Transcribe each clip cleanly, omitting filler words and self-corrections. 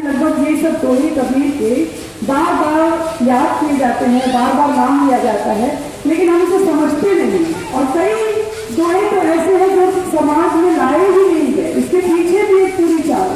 लगभग ये सब दोहे कबीर के बार बार याद किए जाते हैं, बार बार नाम लिया जाता है, लेकिन हम इसे समझते नहीं। और कई दोहे तो ऐसे हैं जो समाज में लाए ही नहीं गए। इसके पीछे भी एक पूरी चाल,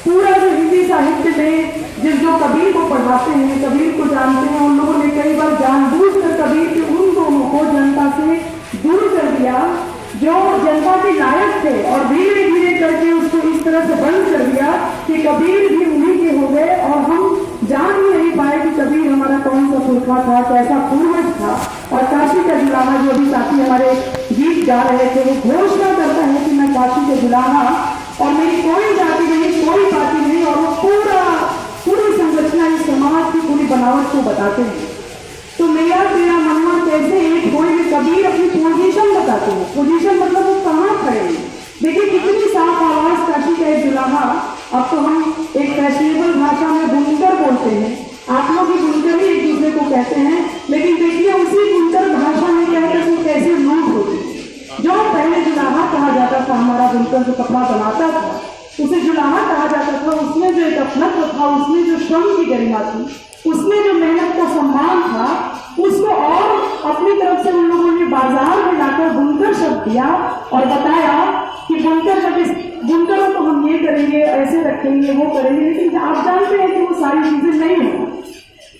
पूरा जो हिंदी साहित्य में जो कबीर को पढ़ाते हैं, कबीर को जानते हैं, उन लोगों ने कई बार जानबूझकर कबीर के उन दोनों को जनता से दूर कर दिया जो जनता के लायक थे, और धीरे धीरे करके उसको इस तरह से बंद कर दिया कि कबीर भी उन्हीं के हो गए और हम जान ही नहीं पाए कि कबीर हमारा कौन सा पुरखा था, कैसा पूर्वज था। और काशी का जुलाहा, जो अभी साथी हमारे गीत गा रहे थे, वो घोषणा करता है कि मैं काशी के जुलाहा और मेरी कोई जाति नहीं, कोई पार्टी नहीं, और वो पूरी संरचना इस समाज की पूरी बनावट को बताते हैं। तो मेरा तेरा मनवा कैसे एक होए में कबीर अपनी पोजीशन बताते हैं। पोजीशन मतलब वो कहाँ खड़े हैं। देखिए कितनी साफ आवाज काशी का एक जुलाहा। अब तो हम एक फैशनेबल भाषा में बुनकर बोलते हैं, आप लोग भी बुनकर ही एक दूसरे को कहते हैं, लेकिन देखिए उसी बुनकर भाषा में कहकर वो कैसे लूट होती है। जो पहले जुलाहा कहा जाता था, हमारा बुनकर जो कपड़ा बनाता था उसे जुलाहा कहा जाता था। उसमें जो एक अपनत्व था, उसमें जो श्रम की गरिमा थी, उसमें जो मेहनत का सम्मान था, उसको और अपनी तरफ से उन लोगों ने बाजार में लाकर बुनकर शब्द दिया और बताया कि बुनकर जब इस बुनकरों को हम ये करेंगे, ऐसे रखेंगे, वो करेंगे, लेकिन आप जानते हैं कि वो सारी चीजें नहीं है।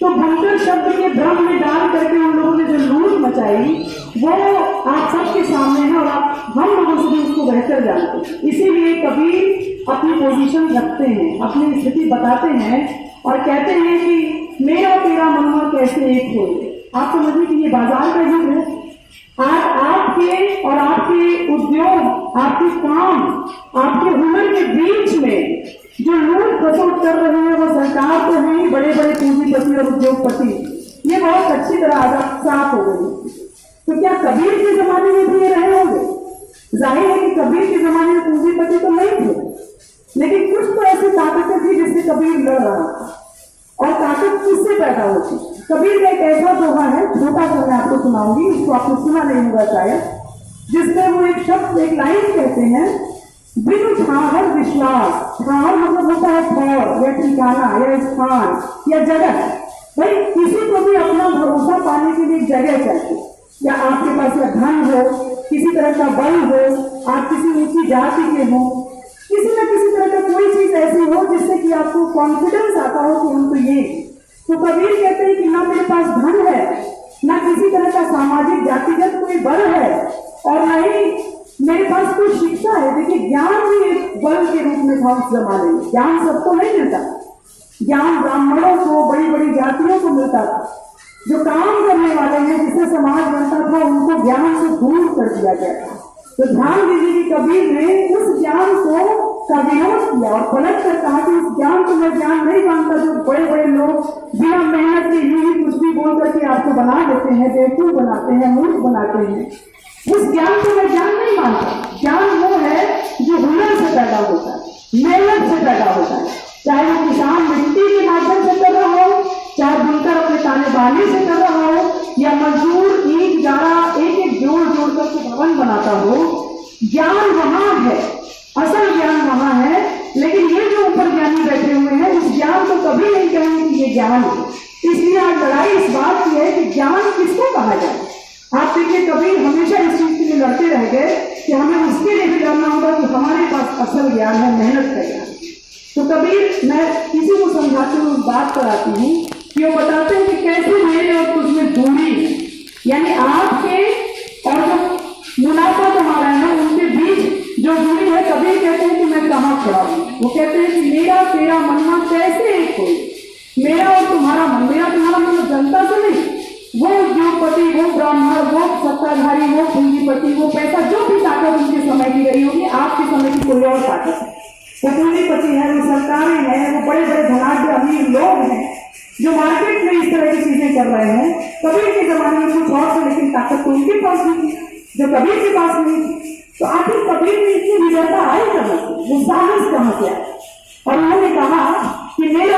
तो बुनकर शब्द के भ्रम में डाल करके उन लोगों ने जो लूट मचाई वो आप सबके सामने है, और आप हम लोगों से भी उसको बेहतर जानते हैं। इसीलिए कबीर अपनी पोजीशन रखते हैं, अपनी स्थिति बताते हैं और कहते हैं कि मेरा तेरा मनवा कैसे एक हो। आप समझिए कि ये बाजार का युग है। आज आपके और आपके उद्योग, आपके काम, आपके हुनर के बीच में जो लूट खसोट कर रहे हैं वो सरकार तो है ही, बड़े बड़े पूंजीपति और उद्योगपति। ये बहुत अच्छी तरह साफ हो गई। तो क्या कबीर के जमाने में भी ये रहे होंगे? जाहिर है कि कबीर के जमाने में पूंजीपति तो नहीं थे, लेकिन कुछ तो ऐसी ताकतें थी जिससे कबीर लड़ रहा था। और ताकत किससे पैदा होती? कबीर का एक ऐसा दोहा है, छोटा सा मैं आपको सुनाऊंगी, इसको आपने सुना नहीं होगा शायद, जिसमें वो एक शब्द, एक लाइन कहते हैं, बिनु ठाहर विश्वास। ठाहर मतलब होता है ठौर या ठिकाना या स्थान या जगह। भाई किसी को भी अपना भरोसा पाने के लिए जगह चाहिए, या आपके पास या धन हो, किसी तरह का बल हो, आप किसी ऊंची जाति के हो, किसी न किसी तरह का कोई चीज ऐसी हो जिससे कि आपको कॉन्फिडेंस आता हो कि हम तो ये। तो कबीर कहते हैं कि ना मेरे पास धन है, ना किसी तरह का सामाजिक जातिगत कोई बल है, और न ही मेरे पास कोई शिक्षा है। देखिए ज्ञान भी एक बल के रूप में था उस जमाने में। ज्ञान सबको नहीं मिलता, ज्ञान ब्राह्मणों को, बड़ी बड़ी जातियों को मिलता था। जो काम करने वाले हैं, जिससे समाज बनता था, उनको ज्ञान से दूर कर दिया गया था। तो ध्यान दीजिए कि कबीर ने उस ज्ञान का विरोध किया और पलट कर कहा कि उस ज्ञान को मैं ज्ञान नहीं मानता जो बड़े बड़े लोग बिना मेहनत के यूं ही कुछ भी बोल करके आपको बना देते हैं, बेवकूफ बनाते हैं, मूर्ख बनाते हैं। उस ज्ञान को मैं ज्ञान नहीं मानता। ज्ञान वो है जो हुनर से पैदा होता है, मेहनत से पैदा होता है। चाहे वो किसान मिट्टी के माध्यम से कर रहा हो, चाहे बुनकर अपने ताने बाने से कर रहा हो, या मजदूर ईंट गाड़ा एक एक जोड़ जोड़ करके भवन बनाता हो। ज्ञान वहां है, असल ज्ञान वहां है। लेकिन ये जो ऊपर ज्ञानी बैठे हुए हैं, उस ज्ञान को कभी नहीं कहेंगे कि ये ज्ञान है। इसलिए आज लड़ाई इस बात की है कि ज्ञान किसको कहा जाए। आप देखिए कबीर हमेशा इस चीज के लिए लड़ते रह गए कि हमें उसके लिए भी लड़ना होगा कि हमारे पास असल ज्ञान है, मेहनत का ज्ञान। तो कबीर, मैं किसी को समझाते हुए उस बात पर आती हूँ कि वो बताते हैं कि कैसे मेरे और तुझमें दूरी है, यानी आपके और जो मुनाफा कमा रहे हैं उनके बीच जो दूरी है। कबीर कहते हैं कि मैं कहाँ खड़ा हूँ। वो कहते हैं कि मेरा तेरा मनवा कैसे एक हो। मेरा और तुम्हारा मन, मेरा तुम्हारा मन जनता से नहीं, वो उद्योगपति, वो ब्राह्मण, वो सत्ताधारी, वो पूंजीपति, वो पैसा, जो भी ताकत उनके समय की रही होगी, आपके समय की कोई और ताकत है। वो पूंजीपति है, वो सरकारें हैं, वो बड़े बड़े धनाढ्य अमीर लोग हैं जो मार्केट में इस तरह की चीजें कर रहे हैं। कबीर के जमाने में कुछ और थे, लेकिन ताकत तो उनके पास नहीं थी जो कबीर के पास नहीं थी। तो आखिर कबीर में इतनी विजयता आई कहां से, वो साहस कहां से आया? और उन्होंने कहा कि मेरा